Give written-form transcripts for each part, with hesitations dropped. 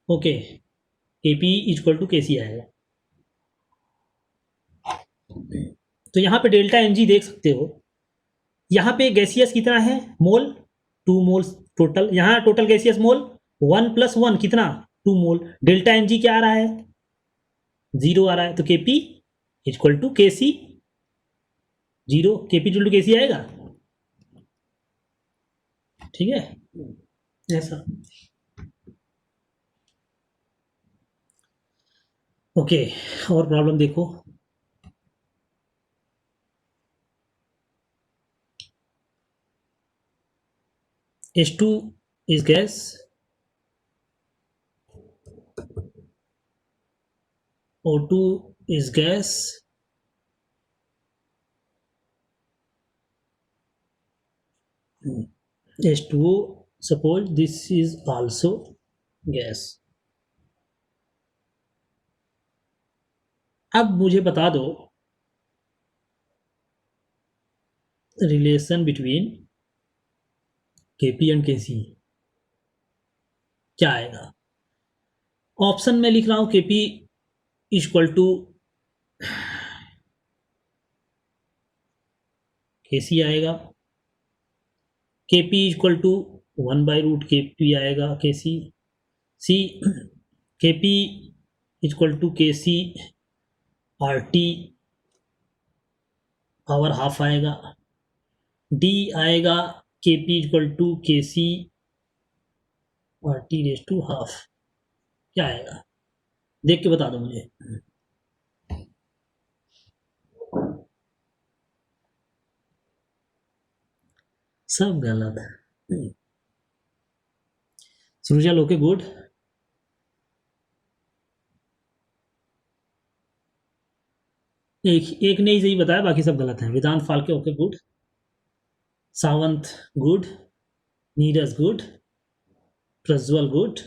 Okay, KP equal to KC आएगा। तो यहाँ पे डेल्टा एनजी देख सकते हो, यहाँ पे गैसियस कितना है मोल, 2 मोल्स टोटल। यहाँ टोटल गैसियस मोल 1 + 1 कितना 2 मोल। डेल्टा एनजी क्या आ रहा है 0 आ रहा है, तो KP equal to KC 0, KP equal to KC आएगा। ठीक है ऐसा। ओके और प्रॉब्लम देखो, H2 is gas, O2 is gas, H2O, suppose this is also gas। अब मुझे बता दो रिलेशन बिटवीन केपी एंड केसी क्या आएगा। ऑप्शन में लिख रहा हूं केपी इक्वल टू केसी आएगा, केपी इक्वल टू 1/√KP आएगा KC, C KP equal to KC RT power half आएगा, डी आएगा KP equal to KC RT raise to half. क्या आएगा देख के बता दो मुझे। सब गलत है। सृजल ओके गुड, एक ने ही सही बताया, बाकी सब गलत है। Vedant Phalke okay good, Sawant good, Neeraj good, Prajwal good,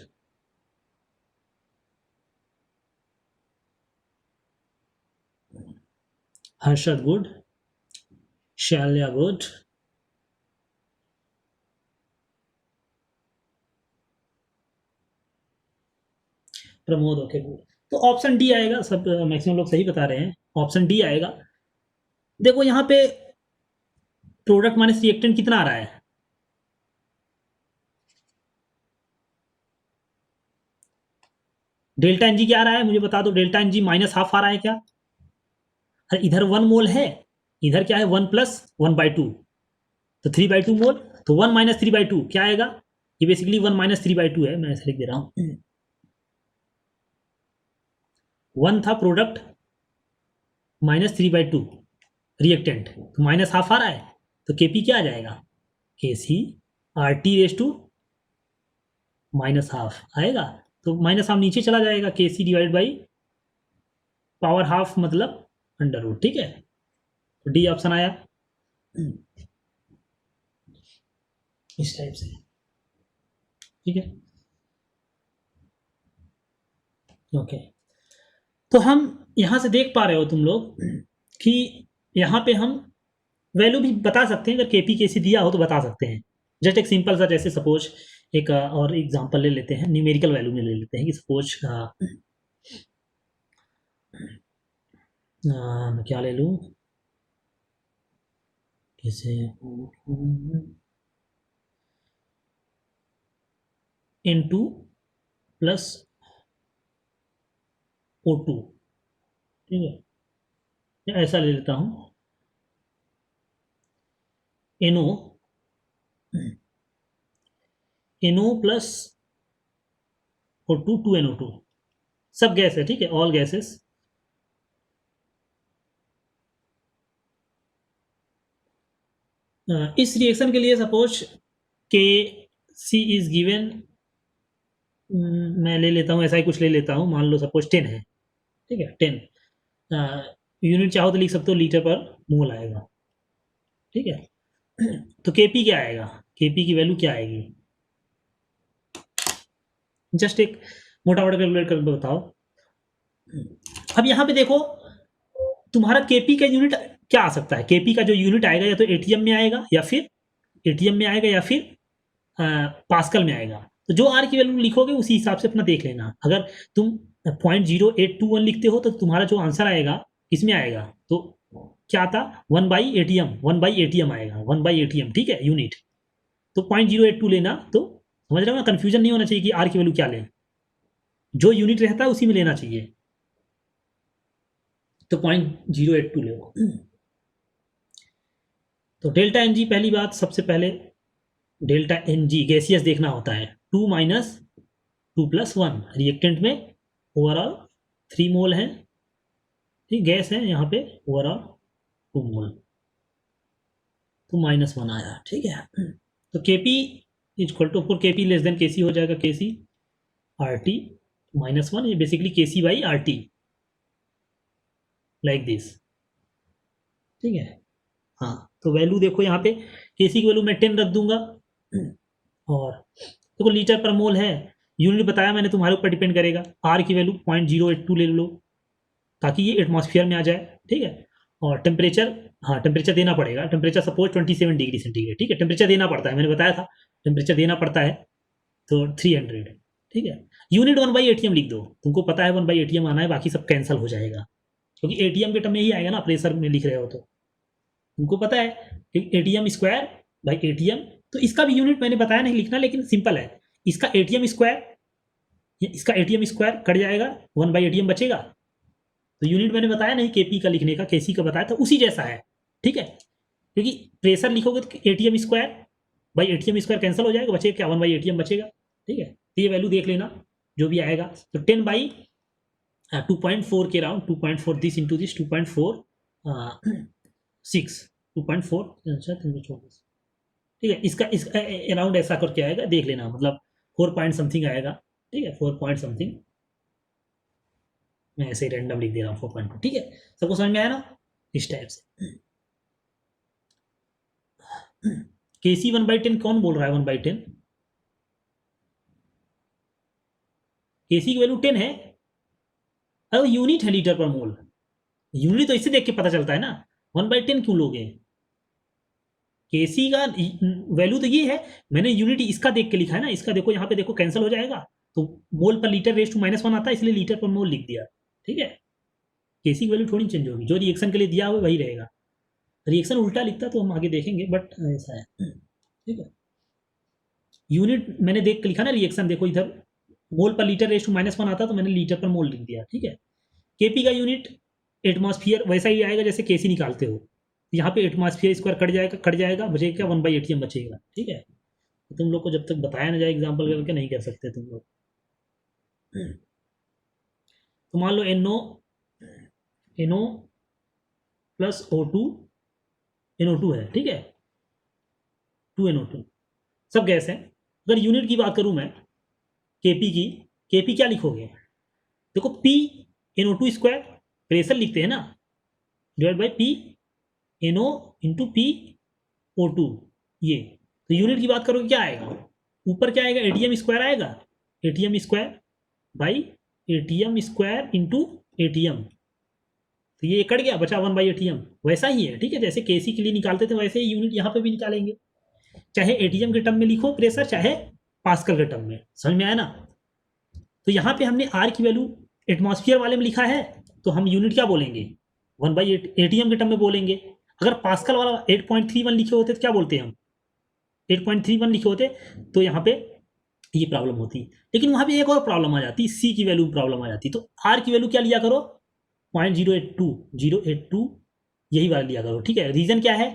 Harshad good, Shailya good, Pramod okay good. तो ऑप्शन डी आएगा, सब मैक्सिमम लोग सही बता रहे हैं, ऑप्शन डी आएगा। देखो यहाँ पे प्रोडक्ट माइनस रिएक्टेंट कितना आ रहा है, डेल्टा एनजी क्या आ रहा है मुझे बता दो। डेल्टा एनजी -½ आ रहा है क्या, अरे इधर 1 मोल है, इधर क्या है 1 + 1/2, तो 3/2 मोल, तो 1 - 3/2 क्या आएगा, ये बेसिकली 1 - 3/2 है, मैं ऐसे लिख दे रहा हूं। 1 था प्रोडक्ट -3/2 रिएक्टेंट, तो -½ आ रहा है, तो केपी क्या आ जाएगा केसी RT रेज टू -½ आएगा, तो -½ नीचे चला जाएगा, केसी डिवाइड बाई पावर हाफ मतलब √, ठीक है। तो डी ऑप्शन आया इस टाइप से, ठीक है ओके। तो हम यहां से देख पा रहे हो तुम लोग कि यहाँ पे हम वैल्यू भी बता सकते हैं, अगर केपी केसी दिया हो तो बता सकते हैं। जस्ट एक सिंपल सा, जैसे सपोज एक और एग्जांपल ले लेते हैं, न्यूमेरिकल वैल्यू में ले लेते हैं कि सपोज मैं क्या ले लूँ, कैसे N2 + O2, ठीक है, ऐसा ले लेता हूँ NO + O2 2NO2, सब गैस है, ठीक है, ऑल गैसेस। इस रिएक्शन के लिए सपोज के सी इज गिवन, मैं ले लेता हूँ ऐसा ही कुछ ले लेता हूँ, मान लो सपोज 10 है, ठीक है 10, यूनिट चाहो तो लिख सकते हो लीटर पर मोल आएगा, ठीक है। तो केपी क्या आएगा, केपी की वैल्यू क्या आएगी, जस्ट एक मोटा मोटा कैलकुलेट करके बताओ। अब यहाँ पे देखो तुम्हारा केपी का यूनिट क्या आ सकता है, केपी का जो यूनिट आएगा या तो एटीएम में आएगा या फिर पास्कल में आएगा। तो जो आर की वैल्यू लिखोगे उसी हिसाब से अपना देख लेना। अगर तुम 0.0821 लिखते हो तो तुम्हारा जो आंसर आएगा किसमें आएगा, तो क्या आता 1/ATM, 1/ATM आएगा, 1/ATM, ठीक है, यूनिट। तो 0.082 लेना। तो समझ रहे हो ना, कंफ्यूजन नहीं होना चाहिए कि आर की वैल्यू क्या लें, जो यूनिट रहता है उसी में लेना चाहिए। तो 0.082 लो। तो डेल्टा एन जी, पहली बात सबसे पहले डेल्टा एन जी गैसियस देखना होता है। 2 माइनस 2+1 रिएक्टेंट में ओवरऑल 3 मोल है, ठीक, गैस है यहाँ पे, ओवरऑल 2 मोल, तो -1 आया, ठीक है। तो Kp equal to Kp less than Kc हो जाएगा, Kc RT -1, ये बेसिकली Kc/RT, लाइक दिस, ठीक है। हाँ, तो वैल्यू देखो यहाँ पे, Kc की वैल्यू मैं 10 रख दूंगा, और देखो लीटर पर मोल है, यूनिट बताया मैंने, तुम्हारे ऊपर डिपेंड करेगा। आर की वैल्यू 0.082 ले लो ताकि ये एटमॉस्फेयर में आ जाए, ठीक है। और टेम्परेचर, हाँ टेम्परेचर देना पड़ेगा, टेम्परेचर सपोज 27 डिग्री सेंटीग्रेड, ठीक है, टेम्परेचर देना पड़ता है, मैंने बताया था टेम्परेचर देना पड़ता है, तो 300, ठीक है। यूनिट 1/ATM लिख दो, तुमको पता है 1/ATM आना है, बाकी सब कैंसिल हो जाएगा, क्योंकि एटीएम के टर्म में ही आएगा ना, प्रेशर में लिख रहे हो तो तुमको पता है कि ATM/ATM। तो इसका भी यूनिट मैंने बताया नहीं लिखना, लेकिन सिंपल है, इसका ATM स्क्वायर कट जाएगा, 1/ATM बचेगा। तो यूनिट मैंने बताया नहीं केपी का लिखने का, केसी का बताया था, उसी जैसा है, ठीक है। क्योंकि प्रेशर लिखोगे तो ATM/ATM कैंसिल हो जाएगा, बचेगा क्या, 1/ATM बचेगा, ठीक है। तो ये वैल्यू देख लेना जो भी आएगा। तो 10/2.4 के अराउंड, 2.4 दिस इंटू दिस, 2.4 6, 2.4, अच्छा ठीक है, इसका अराउंड ऐसा करके आएगा, देख लेना, मतलब 4 पॉइंट समथिंग आएगा, ठीक है, 4 पॉइंट समथिंग, मैं ऐसे ही रैंडम लिख दे रहा हूँ 4.2, ठीक है। सबको समझ में आया ना, इस टाइप से। Kc 1/10 कौन बोल रहा है 1/10, Kc की वैल्यू 10 है, अरे यूनिट है लीटर पर मोल, यूनिट तो इससे देख के पता चलता है ना, 1/10 क्यों लोगे। Kc का वैल्यू तो ये है, मैंने यूनिट इसका देख के लिखा है ना, इसका देखो यहाँ पे देखो कैंसिल हो जाएगा, तो मोल पर लीटर रेज़ टू -1 आता है, इसलिए लीटर पर मोल लिख दिया, ठीक है। Kc की वैल्यू थोड़ी चेंज होगी, जो रिएक्शन के लिए दिया हुआ वही रहेगा, रिएक्शन उल्टा लिखता तो हम आगे देखेंगे, बट ऐसा है, ठीक है। यूनिट मैंने देख के लिखा ना, रिएक्शन देखो इधर मोल पर लीटर रेज़ टू -1 आता, तो मैंने लीटर पर मोल लिख दिया, ठीक है। Kp का यूनिट एटमॉस्फेयर वैसा ही आएगा जैसे Kc निकालते हो, यहाँ पे एटमॉस्फेयर स्क्वायर कट जाएगा, बचेगा क्या, 1/ATM बचेगा, ठीक है। तो तुम लोग को जब तक बताया ना जाए एग्जाम्पल करके नहीं कर सकते तुम लोग। तो मान लो NO प्लस O2 NO2 है, ठीक है, 2NO2 सब गैस है। अगर यूनिट की बात करूं मैं Kp की, Kp क्या लिखोगे, देखो P NO2 स्क्वायर, प्रेशर लिखते हैं ना, divide by P NO into P O2, ये। तो यूनिट की बात करोगे क्या आएगा, ऊपर क्या आएगा, ATM स्क्वायर आएगा, ATM square by ATM square into ATM, तो ये कट गया, बचा 1/ATM, वैसा ही है, ठीक है, जैसे Kc के लिए निकालते थे वैसे ही यूनिट यहाँ पे भी निकालेंगे, चाहे ATM के टर्म में लिखो प्रेशर, चाहे पास्कल के टर्म में, समझ में आया ना। तो यहाँ पे हमने आर की वैल्यू एटमॉस्फेयर वाले में लिखा है, तो हम यूनिट क्या बोलेंगे, 1/ATM के टर्म में बोलेंगे। अगर पास्कल वाला 8.31 लिखे होते तो क्या बोलते हम, 8.31 लिखे होते, तो यहाँ पे ये प्रॉब्लम होती। लेकिन वहाँ पे एक और प्रॉब्लम आ जाती, सी की वैल्यू प्रॉब्लम आ जाती, तो आर की वैल्यू क्या लिया करो, 0.082 यही वाला लिया करो, ठीक है। रीजन क्या है,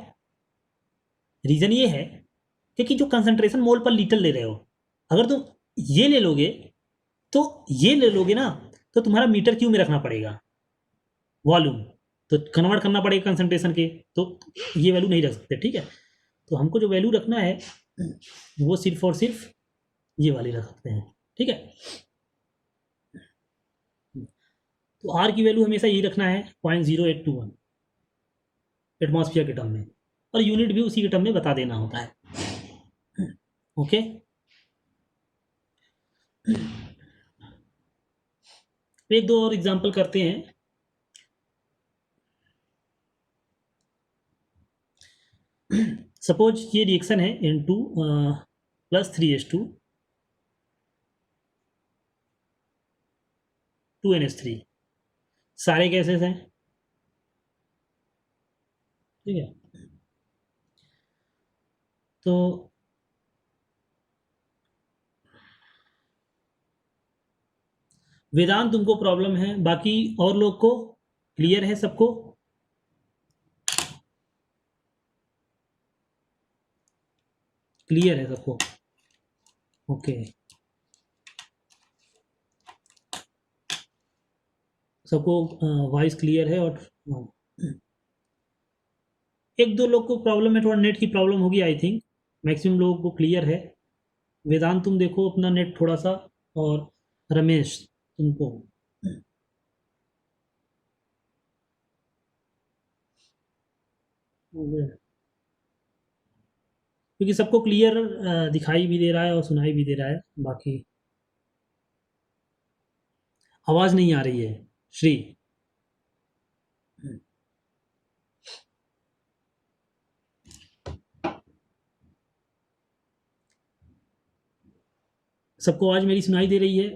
रीजन ये है कि जो कंसंट्रेशन मोल पर लीटर ले रहे हो, अगर तुम ये ले लोगे, तो ये ले लोगे ना, तो तुम्हारा मीटर क्यूब में रखना पड़ेगा वॉल्यूम, तो कन्वर्ट करना पड़ेगा कंसंट्रेशन के, तो ये वैल्यू नहीं रख सकते, ठीक है। तो हमको जो वैल्यू रखना है वो सिर्फ और सिर्फ ये वाली रख सकते हैं, ठीक है। तो आर की वैल्यू हमेशा यही रखना है 0.0821 एटमॉस्फेयर के टर्म में, और यूनिट भी उसी के टर्म में बता देना होता है, ओके। एक दो और एग्जांपल करते हैं। सपोज ये रिएक्शन है N2 + 3H2, 2NH3 सारे गैसेस हैं, ठीक है। तो वेदांत तुमको प्रॉब्लम है, बाकी और लोग को क्लियर है सबको? क्लियर है सबको? ओके, सबको वॉइस क्लियर है। और एक दो लोग को प्रॉब्लम है, थोड़ा नेट की प्रॉब्लम होगी आई थिंक, मैक्सिमम लोगों को क्लियर है। वेदांत तुम देखो अपना नेट थोड़ा सा, और रमेश तुमको क्योंकि सबको क्लियर दिखाई भी दे रहा है और सुनाई भी दे रहा है। बाकी आवाज़ नहीं आ रही है श्री। सबको आवाज़ मेरी सुनाई दे रही है?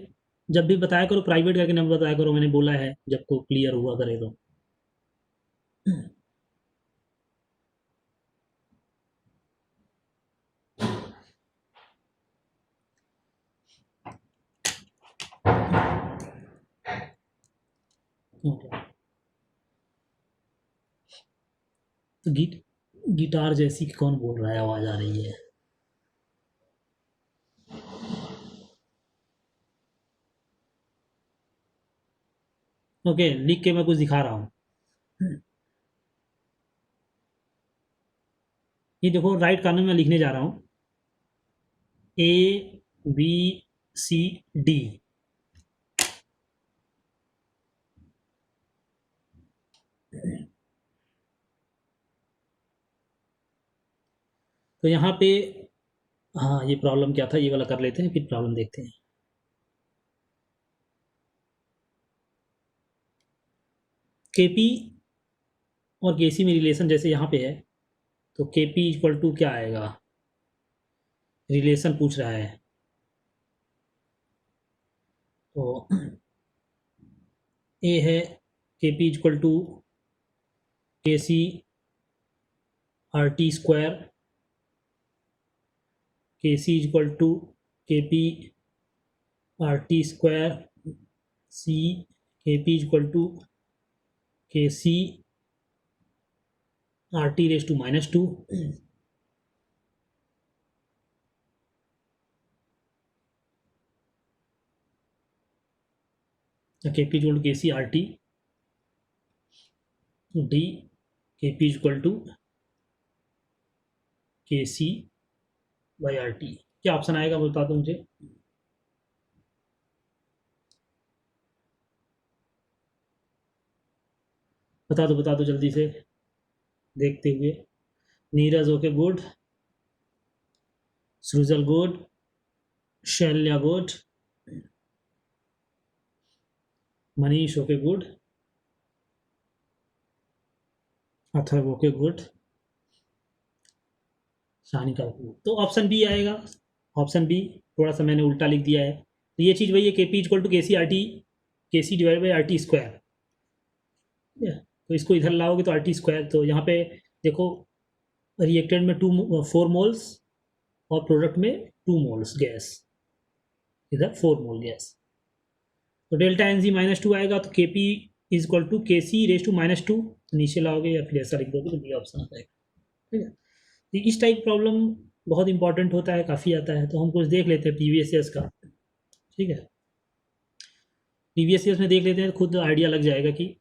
जब भी बताया करो प्राइवेट करके नंबर बताया करो, मैंने बोला है जब को क्लियर हुआ करे तो। ओके, तो गिटार जैसी कौन बोल रहा है, आवाज़ आ रही है? ओके, लिख के मैं कुछ दिखा रहा हूँ। ये देखो राइट कॉर्नर में लिखने जा रहा हूँ, ABCD। तो यहाँ पे हाँ, ये प्रॉब्लम क्या था ये वाला कर लेते हैं, फिर प्रॉब्लम देखते हैं। KP और KC में रिलेशन जैसे यहाँ पे है, तो KP इक्वल टू क्या आएगा, रिलेशन पूछ रहा है। तो ए है KP equal to KC RT square, KC equal to KP RT square, C KP equal to KC RT raise to -2, KP equal to KC RT D, KP equal to KC by RT। क्या option आएगा बता दो मुझे। बता दो जल्दी से, देखते हुए। Neeraj okay good, Srujal good, Shailya good, Manish okay good, Atharva okay good, Sanika good. तो ऑप्शन बी आएगा, ऑप्शन बी। थोड़ा सा मैंने उल्टा लिख दिया है, तो ये चीज़ वही है, KP equal to KC RT, KC divide by RT square. तो इसको इधर लाओगे तो RT स्क्वायर। तो यहाँ पे देखो, रिएक्टेंट में 4 मोल्स और प्रोडक्ट में 2 मोल्स गैस, इधर 4 मोल गैस। तो डेल्टा NG -2 आएगा, तो KP is equal to KC raise to -2 नीचे लाओगे, या फिर ऐसा लिख दोगे तो बी ऑप्शन आ जाएगा, ठीक है। तो इस टाइप प्रॉब्लम बहुत इंपॉर्टेंट होता है, काफ़ी आता है। तो हम कुछ देख लेते हैं PVSS का, ठीक है। PVSS में देख लेते हैं, खुद आइडिया लग जाएगा कि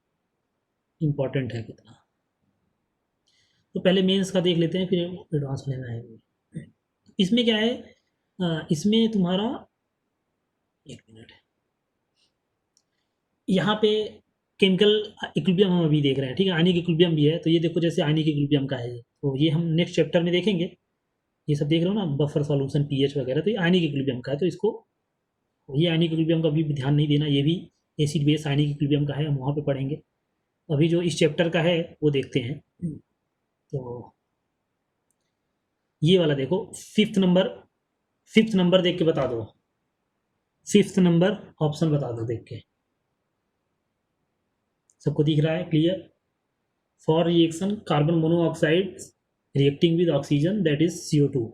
इम्पॉर्टेंट है कितना। तो पहले मेंस का देख लेते हैं, फिर एडवांस में आएंगे। इसमें क्या है, इसमें तुम्हारा, एक मिनट, यहाँ पे केमिकल इक्विलिब्रियम हम अभी देख रहे हैं, ठीक है। आयनिक इक्विलिब्रियम भी है, तो ये देखो जैसे आयनिक इक्विलिब्रियम का है, तो ये हम नेक्स्ट चैप्टर में देखेंगे। ये सब देख रहे हो ना, बफर सॉल्यूशन पीएच वगैरह, तो ये आयनिक इक्विलिब्रियम का है। तो इसको, ये आयनिक इक्विलिब्रियम का भी ध्यान नहीं देना, ये भी एसिड बेस आयनिक इक्विलिब्रियम का है, हम वहाँ पे पढ़ेंगे। अभी जो इस चैप्टर का है वो देखते हैं। तो ये वाला देखो, फिफ्थ नंबर देख के बता दो, फिफ्थ नंबर ऑप्शन बता दो देख के। सबको दिख रहा है clear? For reaction carbon monoxide reacting with oxygen that is CO2,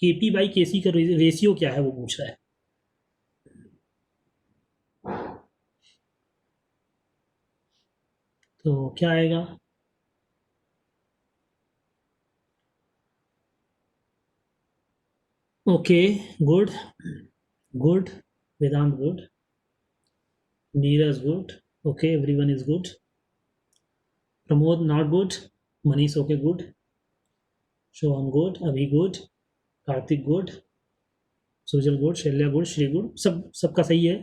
Kp/Kc का रेशियो क्या है वो पूछ रहा है। तो क्या आएगा? Okay good, good Vedant good, Neeraj good, okay everyone is good, Pramod not good, Manish okay good, Shubham good, Abhi good, Kartik good, Sujal good, Shailya good, Shri good, सबका सही है।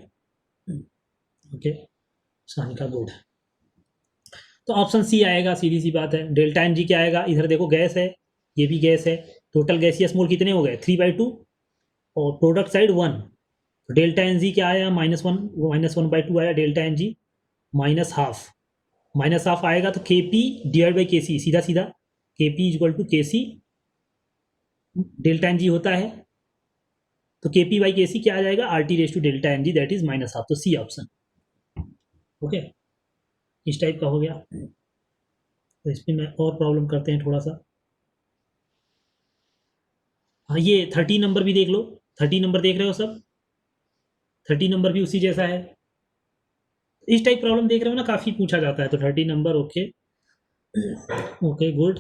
Okay Sanika good. तो ऑप्शन सी आएगा, सीधी सी बात है। डेल्टा एन जी क्या आएगा? इधर देखो गैस है, ये भी गैस है, टोटल गैसियस मोल कितने हो गए? 3/2 और प्रोडक्ट साइड 1। तो डेल्टा एन जी क्या आया? -1/2 आया डेल्टा एन जी, -हाफ आएगा तो Kp/Kc, सीधा सीधा Kp=Kc, डेल्टा एन जी होता है तो Kp/Kc क्या आ जाएगा? RT⁻डेल्टा एन जी दैट इज -हाफ। तो सी ऑप्शन। ओके इस टाइप का हो गया। तो इसमें मैं और प्रॉब्लम करते हैं थोड़ा सा। हाँ ये 30 नंबर भी देख लो, 30 नंबर देख रहे हो सब? 30 नंबर भी उसी जैसा है। इस टाइप प्रॉब्लम देख रहे हो ना, काफ़ी पूछा जाता है। तो 30 number okay, okay good,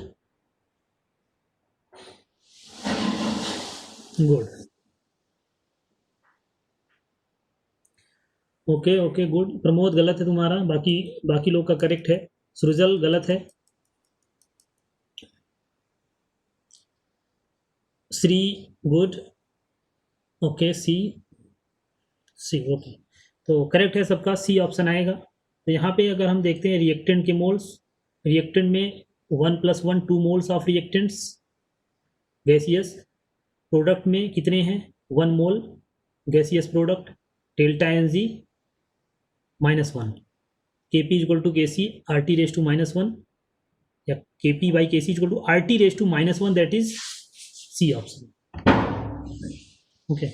good, okay okay good. Pramod गलत है तुम्हारा, बाकी बाकी लोग का करेक्ट है। सृजल गलत है, श्री गुड, ओके सी, सी ओके। तो करेक्ट है सबका, सी ऑप्शन आएगा। तो यहाँ पे अगर हम देखते हैं रिएक्टेंट के मोल्स, रिएक्टेंट में 1+1 2 moles of reactants gaseous, product में कितने हैं? 1 mole gaseous product, delta N G -1, Kp=Kc RT⁻1 या Kp/Kc RT⁻1 that is C option. Okay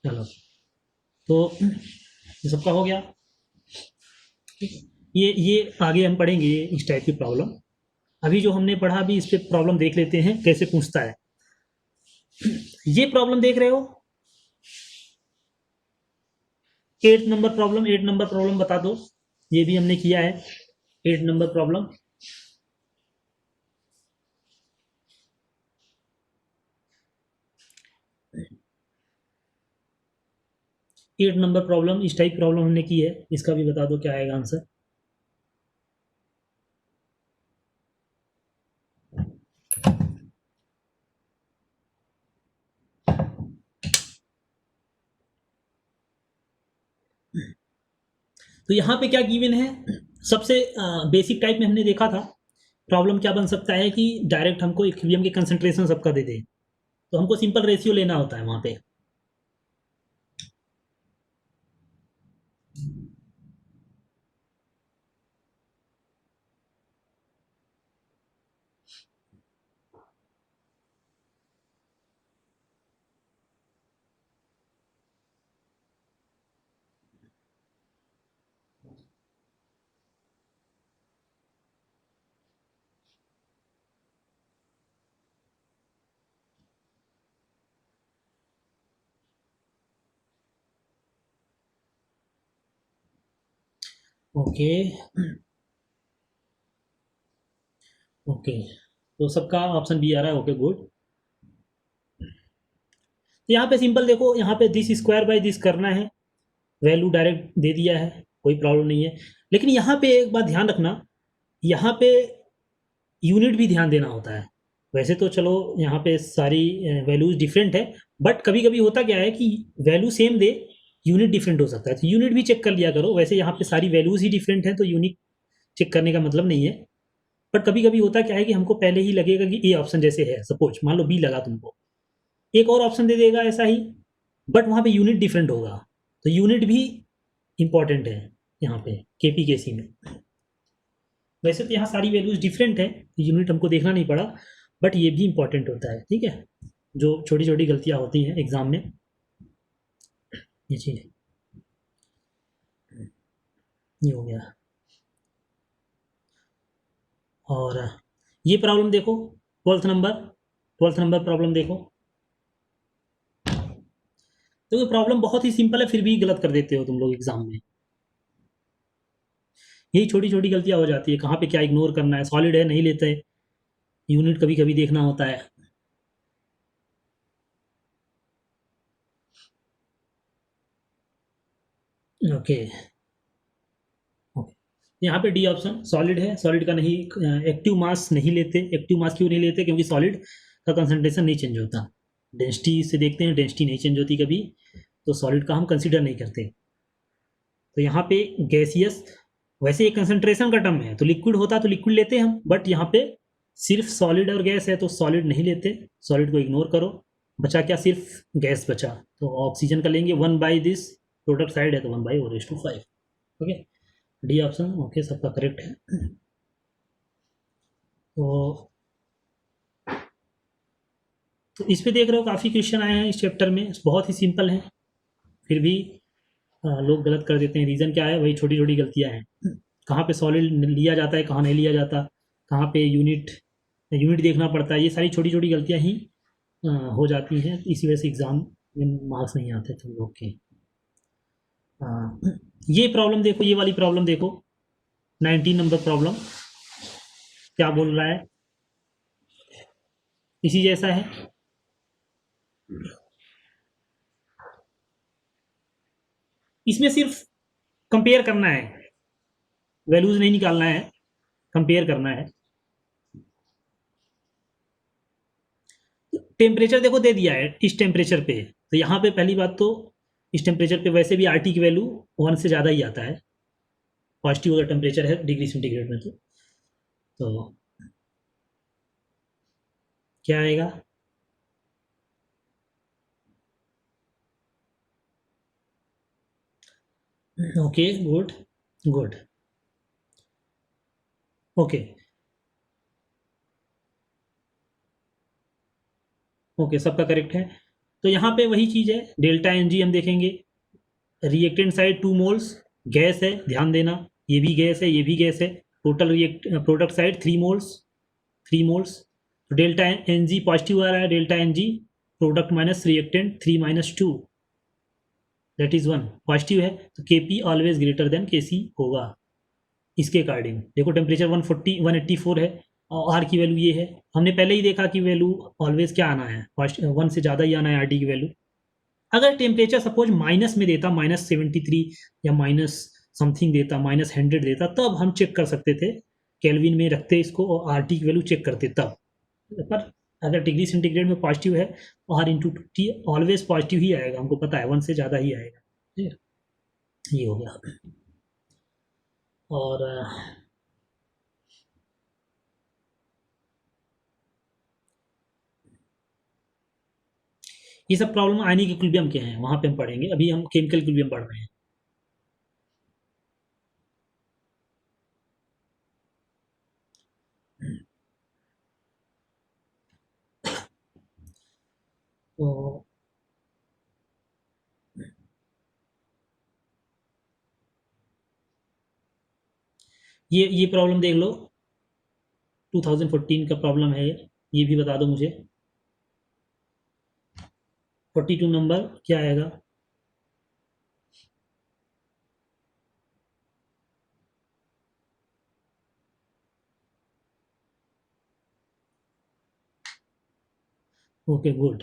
चलो तो ये सबका हो गया। ये आगे हम पढ़ेंगे इस टाइप की प्रॉब्लम। अभी जो हमने पढ़ा अभी इस पे प्रॉब्लम देख लेते हैं कैसे पूछता है। ये प्रॉब्लम देख रहे हो 8 नंबर प्रॉब्लम बता दो। ये भी हमने किया है 8 number problem. Eight number problem इस टाइप प्रॉब्लम हमने की है, इसका भी बता दो क्या आएगा आंसर। तो यहाँ पे क्या गिवन है? सबसे बेसिक टाइप में हमने देखा था प्रॉब्लम क्या बन सकता है कि डायरेक्ट हमको इक्विलिब्रियम के कंसंट्रेशन सबका दे दे, तो हमको सिंपल रेशियो लेना होता है वहाँ पे। ओके ओके तो सबका ऑप्शन बी आ रहा है। Okay good. तो यहाँ पे सिंपल देखो, यहाँ पे दिस स्क्वायर बाय दिस करना है, वैल्यू डायरेक्ट दे दिया है, कोई प्रॉब्लम नहीं है। लेकिन यहाँ पे एक बात ध्यान रखना, यहाँ पे यूनिट भी ध्यान देना होता है। वैसे तो चलो यहाँ पे सारी वैल्यूज डिफरेंट है, बट कभी कभी होता क्या है कि वैल्यू सेम दे, यूनिट डिफरेंट हो सकता है, तो यूनिट भी चेक कर लिया करो। वैसे यहाँ पे सारी वैल्यूज ही डिफरेंट है तो यूनिट चेक करने का मतलब नहीं है। बट कभी कभी होता क्या है कि हमको पहले ही लगेगा कि ए ऑप्शन जैसे है, सपोज मान लो बी लगा तुमको, एक और ऑप्शन दे देगा ऐसा ही, बट वहाँ पे यूनिट डिफरेंट होगा, तो यूनिट भी इंपॉर्टेंट है यहाँ पे KP/Kc में। वैसे तो यहाँ सारी वैल्यूज डिफरेंट है, यूनिट हमको देखना नहीं पड़ा, बट ये भी इंपॉर्टेंट होता है। ठीक है, जो छोटी छोटी गलतियाँ होती हैं एग्जाम में, ये चीज़ है। ये हो गया। और ये प्रॉब्लम देखो, 12th नंबर प्रॉब्लम देखो। तो ये प्रॉब्लम बहुत ही सिंपल है, फिर भी गलत कर देते हो तुम लोग एग्जाम में। यही छोटी छोटी गलतियां हो जाती है, कहाँ पे क्या इग्नोर करना है, सॉलिड है नहीं लेते, यूनिट कभी कभी देखना होता है। ओके ओके, यहाँ पे डी ऑप्शन सॉलिड है, सॉलिड का नहीं, एक्टिव मास नहीं लेते। एक्टिव मास क्यों नहीं लेते? क्योंकि सॉलिड का कंसंट्रेशन नहीं चेंज होता। डेंसिटी से देखते हैं, डेंसिटी नहीं चेंज होती कभी, तो सॉलिड का हम कंसिडर नहीं करते। तो यहाँ पे गैसियस, वैसे एक कंसंट्रेशन का टर्म है, तो लिक्विड होता तो लिक्विड लेते हम, बट यहाँ पे सिर्फ सॉलिड और गैस है तो सॉलिड नहीं लेते, सॉलिड को इग्नोर करो। बचा क्या? सिर्फ गैस बचा, तो ऑक्सीजन का लेंगे 1/दिस, प्रोडक्ट साइड है तो 1/4:5। ओके, डी ऑप्शन ओके, सबका करेक्ट है। तो इस पे देख रहे हो काफ़ी क्वेश्चन आए हैं इस चैप्टर में, बहुत ही सिंपल है, फिर भी लोग गलत कर देते हैं। रीज़न क्या है? वही छोटी छोटी गलतियाँ हैं, कहाँ पे सॉलिड लिया जाता है, कहाँ नहीं लिया जाता, कहाँ पे यूनिट यूनिट देखना पड़ता है, ये सारी छोटी छोटी गलतियाँ ही हो जाती हैं, इसी वजह से एग्ज़ाम में मार्क्स नहीं आते तुम लोग के। ये प्रॉब्लम देखो, ये वाली प्रॉब्लम देखो, 19 नंबर प्रॉब्लम क्या बोल रहा है, इसी जैसा है। इसमें सिर्फ कंपेयर करना है, वैल्यूज नहीं निकालना है, कंपेयर करना है। टेम्परेचर देखो दे दिया है इस टेम्परेचर पे, तो यहाँ पे पहली बात तो इस टेम्परेचर पे वैसे भी आरटी की वैल्यू 1 से ज़्यादा ही आता है, पॉजिटिव अगर टेम्परेचर है डिग्री सेंटीग्रेड में, तो क्या आएगा? Okay good good, okay okay, सबका करेक्ट है। तो यहाँ पे वही चीज़ है, डेल्टा एन जी हम देखेंगे, रिएक्टेंट साइड 2 मोल्स, गैस है, ध्यान देना, ये भी गैस है, ये भी गैस है, total react product side 3 moles, 3 moles. तो डेल्टा एन जी पॉजिटिव आ रहा है, delta N G product minus reactant 3 - 2 that is 1 positive है, तो के पी ऑलवेज ग्रेटर देन के सी होगा। इसके अकॉर्डिंग देखो टेम्परेचर 184 है और आर की वैल्यू ये है, हमने पहले ही देखा कि वैल्यू ऑलवेज क्या आना है, फर्स्ट 1 से ज़्यादा ही आना है आर टी की वैल्यू। अगर टेम्परेचर सपोज माइनस में देता, -73 या माइनस समथिंग देता, -100 देता, तब हम चेक कर सकते थे, केल्विन में रखते इसको और आर टी की वैल्यू चेक करते तब। पर अगर डिग्री सेंटीग्रेड में पॉजिटिव है, R into T always positive ही आएगा, हमको पता है 1 से ज़्यादा ही आएगा। ठीक है, ये हो गया। और ये सब प्रॉब्लम आयनिक इक्विलिब्रियम के हैं, वहाँ पे हम पढ़ेंगे, अभी हम केमिकल इक्विलिब्रियम पढ़ रहे हैं। तो ये प्रॉब्लम देख लो, 2014 का प्रॉब्लम है ये भी बता दो मुझे, 42 नंबर क्या आएगा? Okay good,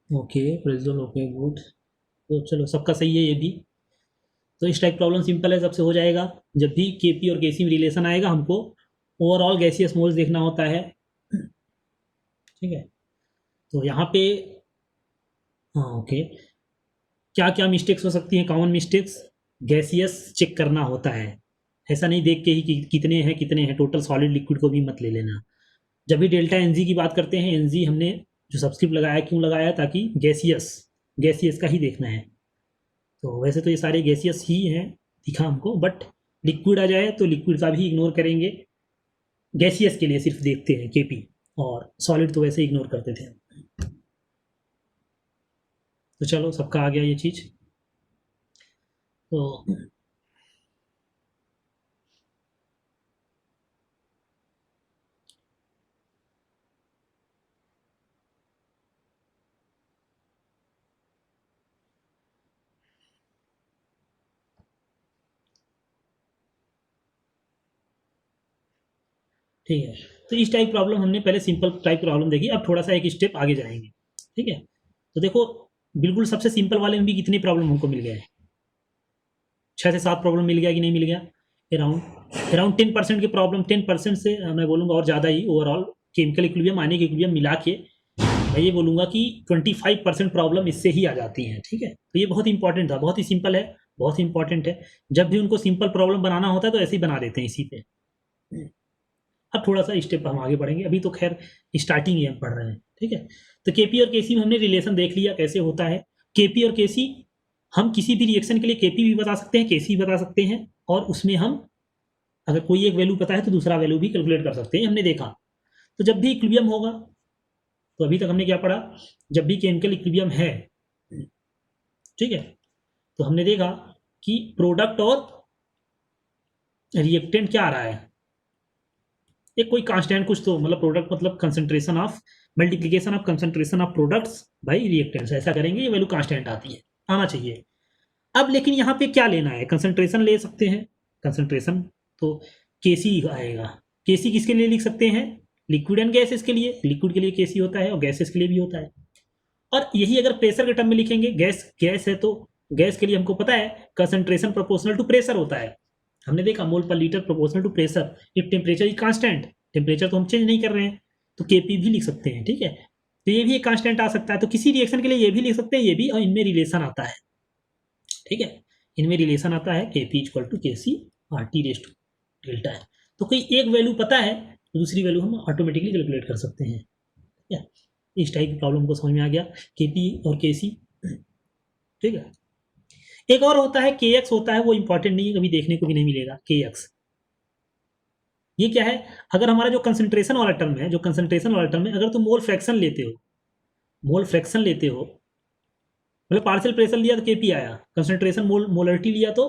okay phrasal, okay good, तो चलो सबका सही है ये भी। तो इस टाइप प्रॉब्लम सिंपल है, सबसे हो जाएगा। जब भी के पी और के सी में रिलेशन आएगा, हमको ओवरऑल गैसियस मोल्स देखना होता है। ठीक है, तो यहाँ पे हाँ ओके, क्या क्या मिस्टेक्स हो सकती हैं? कॉमन मिस्टेक्स, गैसियस चेक करना होता है, ऐसा नहीं देख के ही कि कितने हैं कितने हैं, टोटल सॉलिड लिक्विड को भी मत ले लेना। जब भी डेल्टा एनजी की बात करते हैं, एनजी हमने जो सब्सक्रिप्ट लगाया क्यों लगाया? ताकि गैसियस गैसियस का ही देखना है। तो वैसे तो ये सारे गैसियस ही हैं दिखा हमको, बट लिक्विड आ जाए तो लिक्विड का भी इग्नोर करेंगे, गैसियस के लिए सिर्फ देखते हैं केपी, और सॉलिड तो वैसे इग्नोर करते थे। तो चलो सबका आ गया ये चीज। तो ठीक है, तो इस टाइप प्रॉब्लम हमने पहले सिंपल टाइप प्रॉब्लम देखी, अब थोड़ा सा एक स्टेप आगे जाएंगे। ठीक है, तो देखो बिल्कुल सबसे सिंपल वाले में भी कितनी प्रॉब्लम हमको मिल गया है, 6 से 7 प्रॉब्लम मिल गया कि नहीं मिल गया, अराउंड 10% की प्रॉब्लम, 10% से मैं बोलूँगा और ज़्यादा ही overall chemical equilibrium ionic equilibrium मिला के मैं ये बोलूँगा कि 25% प्रॉब्लम इससे ही आ जाती हैं। ठीक है, तो ये बहुत इंपॉर्टेंट था, बहुत ही सिंपल है, बहुत ही इंपॉर्टेंट है। जब भी उनको सिंपल प्रॉब्लम बनाना होता है तो ऐसे ही बना देते हैं इसी पे। अब थोड़ा सा स्टेप हम आगे बढ़ेंगे, अभी तो खैर स्टार्टिंग ही हम पढ़ रहे हैं। ठीक है, तो केपी और केसी में हमने रिलेशन देख लिया कैसे होता है। केपी और केसी हम किसी भी रिएक्शन के लिए केपी भी बता सकते हैं, केसी भी बता सकते हैं, और उसमें हम अगर कोई एक वैल्यू पता है तो दूसरा वैल्यू भी कैलकुलेट कर सकते हैं, हमने देखा। तो जब भी इक्विलिब्रियम होगा, तो अभी तक हमने क्या पढ़ा, जब भी केमिकल इक्विलिब्रियम है, ठीक है, तो हमने देखा कि प्रोडक्ट और रिएक्टेंट क्या आ रहा है, एक कोई कांस्टेंट कुछ, तो मतलब प्रोडक्ट मतलब concentration of multiplication of concentration of products by reactants, ऐसा करेंगे ये वैल्यू कांस्टेंट आती है, आना चाहिए। अब लेकिन यहाँ पे क्या लेना है, कंसंट्रेशन ले सकते हैं, कंसंट्रेशन तो केसी आएगा। केसी किसके लिए लिख सकते हैं, लिक्विड एंड गैसेस के लिए, लिक्विड के लिए केसी होता है और गैसेस के लिए भी होता है। और यही अगर प्रेशर के टर्म में लिखेंगे, गैस गैस है तो गैस के लिए हमको पता है कंसंट्रेशन प्रोपोर्शनल टू प्रेशर होता है, हमने देखा मोल पर litre proportional to pressure, if temperature is constant, temperature तो हम चेंज नहीं कर रहे हैं, तो केपी भी लिख सकते हैं। ठीक है, तो ये भी एक कांस्टेंट आ सकता है, तो किसी रिएक्शन के लिए ये भी लिख सकते हैं, ये भी, और इनमें रिलेशन आता है। ठीक है, इनमें रिलेशन आता है KP equal to K C R T raised delta है। तो कोई एक वैल्यू पता है तो दूसरी वैल्यू हम ऑटोमेटिकली कैलकुलेट कर सकते हैं। ठीक है, इस टाइप की प्रॉब्लम को समझ में आ गया, केपी और के सी। ठीक है, एक और होता है के एक्स होता है, वो इंपॉर्टेंट नहीं है, कभी देखने को भी नहीं मिलेगा के एक्स। ये क्या है, अगर हमारा जो कंसंट्रेशन वाला टर्म है, जो कंसंट्रेशन वाला टर्म है, अगर तुम मोल फ्रैक्शन लेते हो, मोल फ्रैक्शन लेते हो, मतलब पार्शियल प्रेशर लिया तो केपी आया, कंसंट्रेशन मोलरिटी लिया तो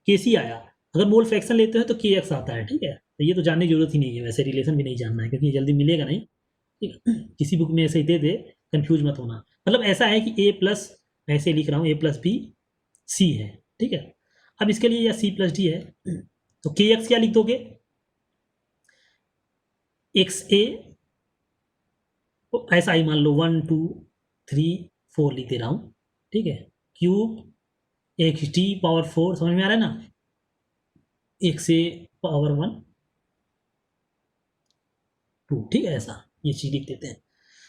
केसी आया, अगर मोल फ्रैक्शन लेते हो तो के एक्स आता है। ठीक है, तो ये तो जानने की जरूरत ही नहीं है, वैसे रिलेशन भी नहीं जानना है क्योंकि ये जल्दी मिलेगा नहीं। ठीक है, किसी बुक में ऐसे ही दे दे, कंफ्यूज मत होना, मतलब ऐसा है कि ए प्लस, ऐसे लिख रहा हूँ, ए प्लस बी सी है। ठीक है, अब इसके लिए या सी प्लस डी है, तो के एक्स क्या लिख दोगे, एक्स ए, ऐसा ही मान लो 1 2 3 4 लिख दे रहा हूँ। ठीक है, क्यूब एक्स डी पावर 4, समझ में आ रहा है ना, एक्स ए पावर 1 2, ठीक है, ऐसा ये चीज लिख देते हैं।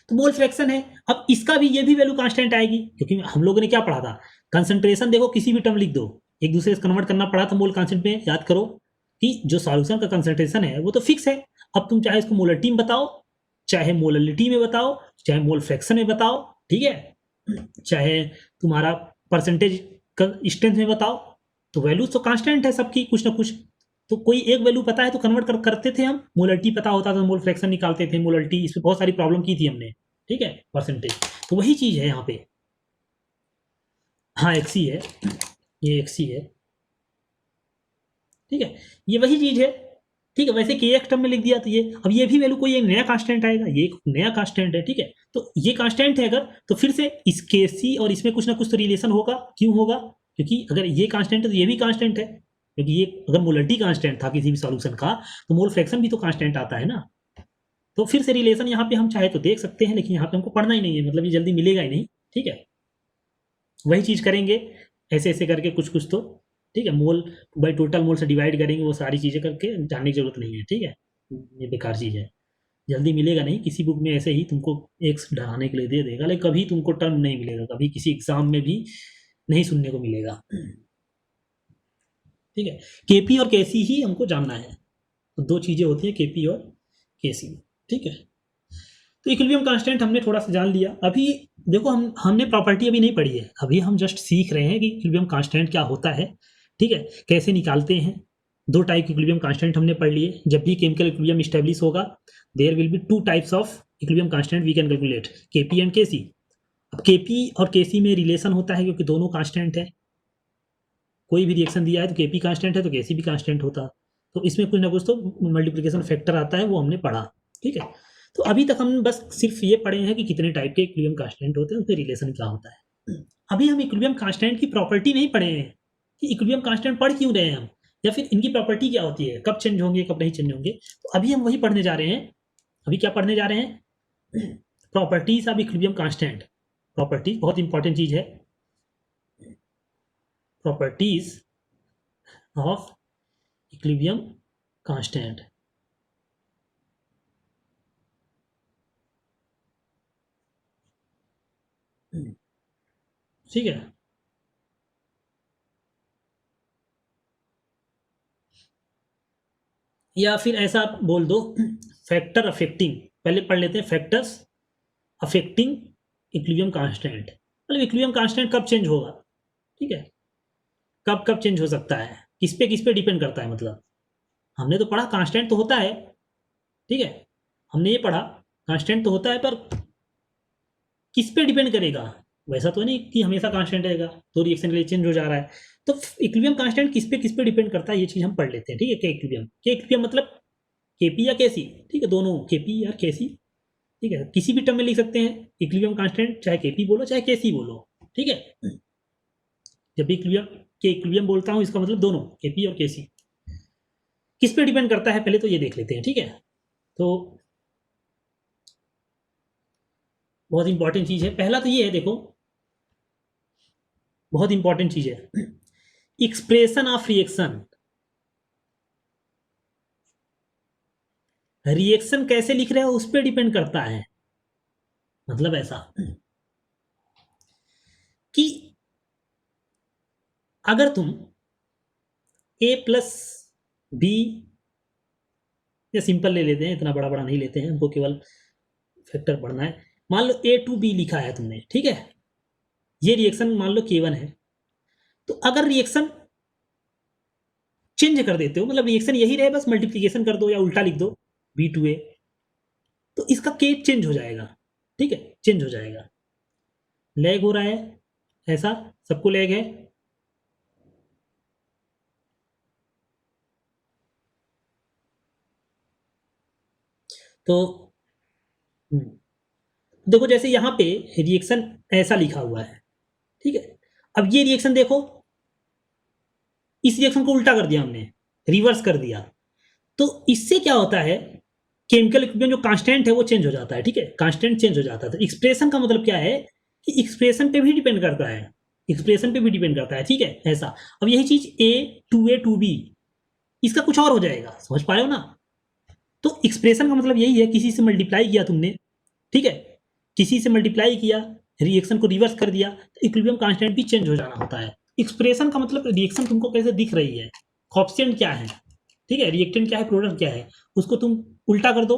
तो मोल फ्रैक्शन है, अब इसका भी, ये भी वैल्यू कांस्टेंट आएगी, क्योंकि हम लोगों ने क्या पढ़ा था, कंसंट्रेशन देखो किसी भी टर्म लिख दो, एक दूसरे से कन्वर्ट करना पड़ा था मोल कांस्टेंट में, याद करो कि जो सॉल्यूशन का कंसंट्रेशन है वो तो फिक्स है। अब तुम चाहे इसको मोलरिटी में बताओ, चाहे मोलरिटी में बताओ, चाहे मोल फ्रैक्शन में बताओ, ठीक है, चाहे तुम्हारा परसेंटेज स्ट्रेंथ में बताओ, तो वैल्यूज तो कांस्टेंट है सबकी कुछ ना कुछ। तो कोई एक वैल्यू पता है तो कन्वर्ट करते थे हम, मोलरिटी पता होता था मोल फ्रैक्शन निकालते थे, मोलरिटी, इस पर बहुत सारी प्रॉब्लम की थी हमने। ठीक है, परसेंटेज, तो वही चीज है यहाँ पे, हाँ एक्सी है, ये एक्सी है। ठीक है, ये वही चीज है। ठीक है, वैसे के एक्स टर्म में लिख दिया तो ये, अब ये भी वैल्यू कोई एक नया कांस्टेंट आएगा, ये एक नया कांस्टेंट है। ठीक है, तो ये कांस्टेंट है अगर, तो फिर से इस के सी और इसमें कुछ ना कुछ तो रिलेशन होगा, क्यों होगा, क्योंकि अगर ये कांस्टेंट है तो ये भी कांस्टेंट है, क्योंकि ये अगर मोलरिटी कांस्टेंट था किसी भी सॉल्यूशन का, तो मोल फ्रैक्शन भी तो कांस्टेंट आता है ना। तो फिर से रिलेशन यहाँ पे हम चाहे तो देख सकते हैं, लेकिन यहाँ पे हमको पढ़ना ही नहीं है, मतलब ये जल्दी मिलेगा ही नहीं। ठीक है, वही चीज करेंगे ऐसे ऐसे करके कुछ कुछ तो। ठीक है, मोल बाई टोटल मोल से डिवाइड करेंगे, वो सारी चीजें करके, जानने की जरूरत नहीं है। ठीक है, ये बेकार चीज है, जल्दी मिलेगा नहीं, किसी बुक में ऐसे ही तुमको एक्स ढलाने के लिए दे देगा, लेकिन कभी तुमको टर्म नहीं मिलेगा, कभी किसी एग्जाम में भी नहीं सुनने को मिलेगा। ठीक है, केपी और केसी ही हमको जानना है, तो दो चीजें होती है केपी और केसी। ठीक है, तो इक्विलिब्रियम कांस्टेंट हमने थोड़ा सा जान लिया। अभी देखो हमने प्रॉपर्टी अभी नहीं पढ़ी है, अभी हम जस्ट सीख रहे हैं कि इक्विलिब्रियम कांस्टेंट क्या होता है। ठीक है, कैसे निकालते हैं। दो टाइप के इक्विलिब्रियम कांस्टेंट हमने पढ़ लिए, जब भी केमिकल इक्विलिब्रियम स्टैब्लिश होगा, there will be two types of equilibrium constant we can calculate, KP and KC. अब केपी और केसी में रिलेशन होता है क्योंकि दोनों कांस्टेंट है, कोई भी रिएक्शन दिया है तो केपी कांस्टेंट है तो केसी भी कांस्टेंट होता, तो इसमें कुछ ना कुछ तो मल्टीप्लिकेशन फैक्टर आता है, वो हमने पढ़ा। ठीक है, तो अभी तक हम बस सिर्फ ये पढ़े हैं कि कितने टाइप के इक्विलिब्रियम कांस्टेंट होते हैं, उसके रिलेशन क्या होता है। अभी हम इक्विलिब्रियम कांस्टेंट की प्रॉपर्टी नहीं पढ़े हैं कि इक्विलिब्रियम कांस्टेंट पढ़ क्यों रहे हैं हम, या फिर इनकी प्रॉपर्टी क्या होती है, कब चेंज होंगे कब नहीं चेंज होंगे। तो अभी हम वही पढ़ने जा रहे हैं। अभी क्या पढ़ने जा रहे हैं? Properties of equilibrium constant. Property बहुत इंपॉर्टेंट चीज है। Properties of equilibrium constant. ठीक है, या फिर ऐसा बोल दो, फैक्टर अफेक्टिंग। पहले पढ़ लेते हैं फैक्टर्स अफेक्टिंग इक्विलिब्रियम कांस्टेंट। मतलब इक्विलिब्रियम कांस्टेंट कब चेंज होगा, ठीक है, कब कब चेंज हो सकता है, किस पे डिपेंड करता है। मतलब हमने तो पढ़ा कांस्टेंट तो होता है, ठीक है, हमने ये पढ़ा कांस्टेंट तो होता है, पर किस पे डिपेंड करेगा। वैसा तो नहीं कि हमेशा कांस्टेंट रहेगा, तो रिएक्शन के लिए चेंज हो जा रहा है। तो इक्विलिब्रियम कांस्टेंट किस पे डिपेंड करता है, ये चीज हम पढ़ लेते हैं। ठीक है, के इक्विलिब्रियम मतलब केपी या केसी, ठीक है, दोनों केपी या केसी, ठीक है, किसी भी टर्म में लिख सकते हैं इक्विलिब्रियम कांस्टेंट, चाहे केपी बोलो चाहे केसी बोलो। ठीक है, जब भी इक्विलिब्रियम बोलता हूँ इसका मतलब दोनों केपी और केसी। किस पे डिपेंड करता है पहले तो ये देख लेते हैं। ठीक है, तो बहुत इंपॉर्टेंट चीज है। पहला तो ये है, देखो बहुत इंपॉर्टेंट चीज है, एक्सप्रेशन ऑफ रिएक्शन। रिएक्शन कैसे लिख रहे हो उस पर डिपेंड करता है। मतलब ऐसा कि अगर तुम ए प्लस बी, या सिंपल ले लेते हैं, इतना बड़ा बड़ा नहीं लेते हैं, हमको केवल फैक्टर पढ़ना है। मान लो ए टू बी लिखा है तुमने, ठीक है, ये रिएक्शन मान लो K1 है। तो अगर रिएक्शन चेंज कर देते हो, मतलब रिएक्शन यही रहे बस मल्टीप्लीकेशन कर दो या उल्टा लिख दो B2A, तो इसका K चेंज हो जाएगा। ठीक है, चेंज हो जाएगा। लैग हो रहा है, ऐसा सबको लैग है। तो देखो जैसे यहाँ पे रिएक्शन ऐसा लिखा हुआ है, ठीक है, अब ये रिएक्शन देखो, इस रिएक्शन को उल्टा कर दिया हमने, रिवर्स कर दिया, तो इससे क्या होता है, केमिकल इक्विलिब्रियम जो कांस्टेंट है वो चेंज हो जाता है। ठीक है, कांस्टेंट चेंज हो जाता है। तो एक्सप्रेशन का मतलब क्या है कि एक्सप्रेशन पे भी डिपेंड करता है, एक्सप्रेशन पे भी डिपेंड करता है। ठीक है, ऐसा। अब यही चीज A2A2B, इसका कुछ और हो जाएगा, समझ पा रहे हो ना। तो एक्सप्रेशन का मतलब यही है, किसी से मल्टीप्लाई किया तुमने, ठीक है, किसी से मल्टीप्लाई किया, रिएक्शन को रिवर्स कर दिया, तो इक्विलिब्रियम कांस्टेंट भी चेंज हो जाना होता है। एक्सप्रेशन का मतलब रिएक्शन तुमको कैसे दिख रही है, कॉफिशिएंट क्या है, ठीक है, रिएक्टेंट क्या है, प्रोडक्ट क्या है, उसको तुम उल्टा कर दो,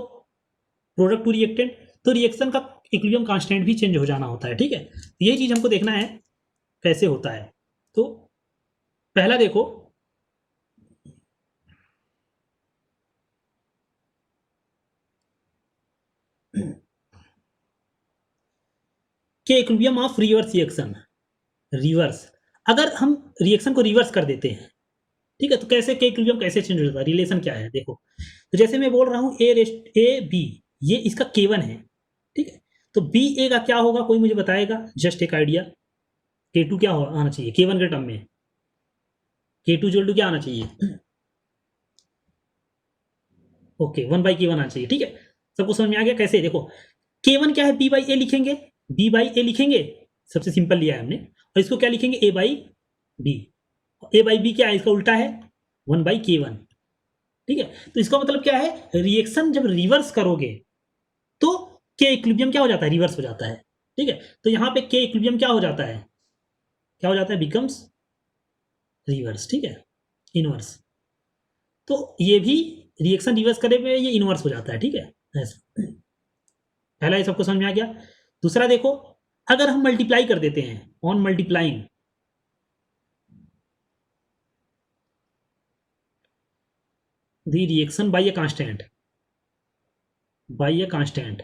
प्रोडक्ट टू रिएक्टेंट, तो रिएक्शन का इक्विलिब्रियम कांस्टेंट भी चेंज हो जाना होता है। ठीक है, यही चीज हमको देखना है कैसे होता है। तो पहला देखो, के equilibrium of reverse reaction. Reverse, अगर हम रिएक्शन को रिवर्स कर देते हैं, ठीक है, तो कैसे के इक्विलिब्रियम कैसे चेंज हो जाता है, रिलेशन क्या है देखो। तो जैसे मैं बोल रहा हूँ A B, ये इसका K1 है, ठीक है, तो BA का क्या होगा, कोई मुझे बताएगा, जस्ट एक आइडिया। K2 क्या आना चाहिए K1 के टर्म में, K2 जोल्डू क्या आना चाहिए, ओके 1/K1 आना चाहिए। ठीक है, सबको समझ में आ गया कैसे, देखो K1 क्या है, B/A लिखेंगे, B/A लिखेंगे, सबसे सिंपल लिया है हमने, और इसको क्या लिखेंगे, A/B। A/B क्या है, इसका उल्टा है 1/K1। ठीक है, तो इसका मतलब क्या है, रिएक्शन जब रिवर्स करोगे तो के इक्विलिब्रियम क्या हो जाता है, रिवर्स हो जाता है। ठीक है, तो यहाँ पे के इक्विलिब्रियम क्या हो जाता है, क्या हो जाता है, बिकम्स रिवर्स। ठीक है, इनवर्स। तो ये भी रिएक्शन रिवर्स करे हुए ये इनवर्स हो जाता है। ठीक है, ऐसा। पहला ये सबको समझ में आ गया। दूसरा देखो, अगर हम मल्टीप्लाई कर देते हैं, on multiplying, the reaction by a constant, by a constant,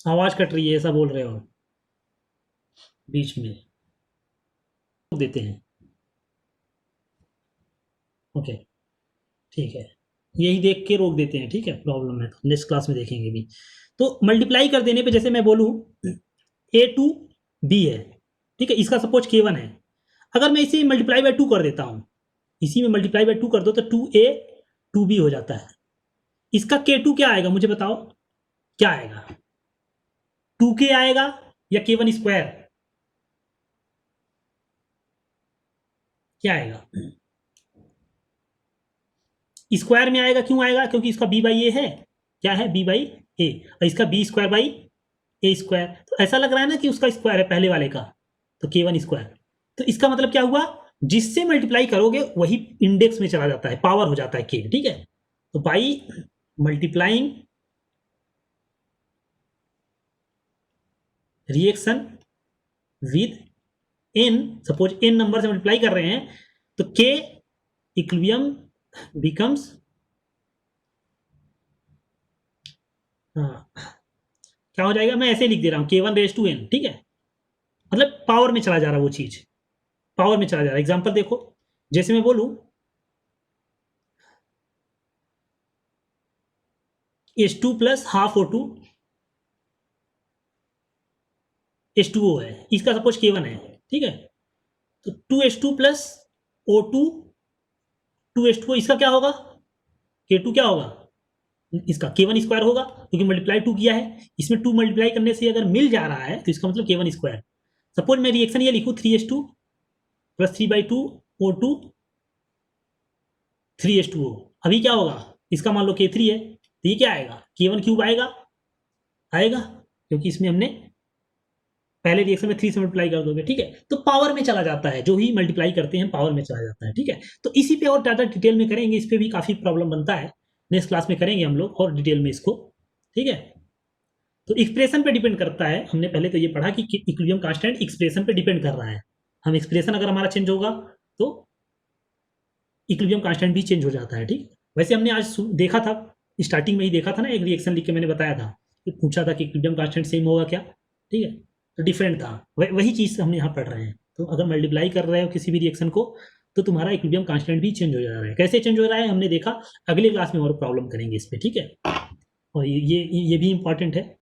आवाज कट रही है, ऐसा बोल रहे हो बीच में देते हैं। ओके ठीक है, यही देख के रोक देते हैं, ठीक है, प्रॉब्लम है तो नेक्स्ट क्लास में देखेंगे भी। तो मल्टीप्लाई कर देने पे जैसे मैं बोलूँ A2B है, ठीक है, इसका सपोज K1 है, अगर मैं इसे मल्टीप्लाई बाय 2 कर देता हूँ, इसी में मल्टीप्लाई बाय 2 कर दो तो 2A 2B हो जाता है। इसका K2 क्या आएगा मुझे बताओ, क्या आएगा, 2K आएगा या K1 स्क्वायर, क्या आएगा, स्क्वायर में आएगा, क्यों आएगा, क्योंकि इसका b बाई ए है, क्या है b बाई ए, और इसका B square by A square, तो ऐसा लग रहा है ना कि उसका स्क्वायर है पहले वाले का, तो K1 स्क्वायर, तो इसका मतलब क्या हुआ, जिससे मल्टीप्लाई करोगे वही इंडेक्स में चला जाता है, पावर हो जाता है K, ठीक है। तो by multiplying reaction with n, suppose n number से मल्टीप्लाई कर रहे हैं तो K इक्विलिब्रियम बिकम्स, क्या हो जाएगा, मैं ऐसे लिख दे रहा हूं K1 रेज टू n, ठीक है, मतलब पावर में चला जा रहा है वो चीज, पावर में चला जा रहा है। एग्जांपल देखो, जैसे मैं बोलूं H2 plus half O2 H2O है, इसका सपोज K1 है, ठीक है, तो 2H2 प्लस O2 2H2O, इसका क्या होगा, K2 क्या होगा, इसका K1 स्क्वायर होगा, क्योंकि मल्टीप्लाई 2 किया है, इसमें 2 मल्टीप्लाई करने से अगर मिल जा रहा है तो इसका मतलब K1 स्क्वायर। सपोज मैं रिएक्शन ये लिखूँ 3H2 प्लस 3/2 O2 3H2O, अभी क्या होगा, इसका मान लो K3 है, तो ये क्या आएगा, K1 क्यूब आएगा, आएगा, क्योंकि इसमें हमने पहले रिएक्शन में 3 से मल्टीप्लाई कर दोगे, ठीक है, तो पावर में चला जाता है, जो ही मल्टीप्लाई करते हैं पावर में चला जाता है, ठीक है। तो इसी पे और ज़्यादा डिटेल में करेंगे, इस पे भी काफ़ी प्रॉब्लम बनता है, नेक्स्ट क्लास में करेंगे हम लोग और डिटेल में इसको, ठीक है। तो एक्सप्रेशन पे डिपेंड करता है, हमने पहले तो ये पढ़ा कि इक्विलिब्रियम कांस्टेंट एक्सप्रेशन पे डिपेंड कर रहा है, हम एक्सप्रेशन अगर हमारा चेंज होगा तो इक्विलिब्रियम कांस्टेंट भी चेंज हो जाता है, ठीक। वैसे हमने आज देखा था, स्टार्टिंग में ही देखा था ना, एक रिएक्शन लिख के मैंने बताया था, पूछा था कि इक्विलिब्रियम कांस्टेंट सेम होगा क्या, ठीक है, तो डिफरेंट था, वही चीज़ हम यहाँ पढ़ रहे हैं। तो अगर मल्टीप्लाई कर रहे हो किसी भी रिएक्शन को तो तुम्हारा इक्विलिब्रियम कांस्टेंट भी चेंज हो जा रहा है, कैसे चेंज हो रहा है हमने देखा, अगले क्लास में और प्रॉब्लम करेंगे इस पर, ठीक है। और ये भी इंपॉर्टेंट है,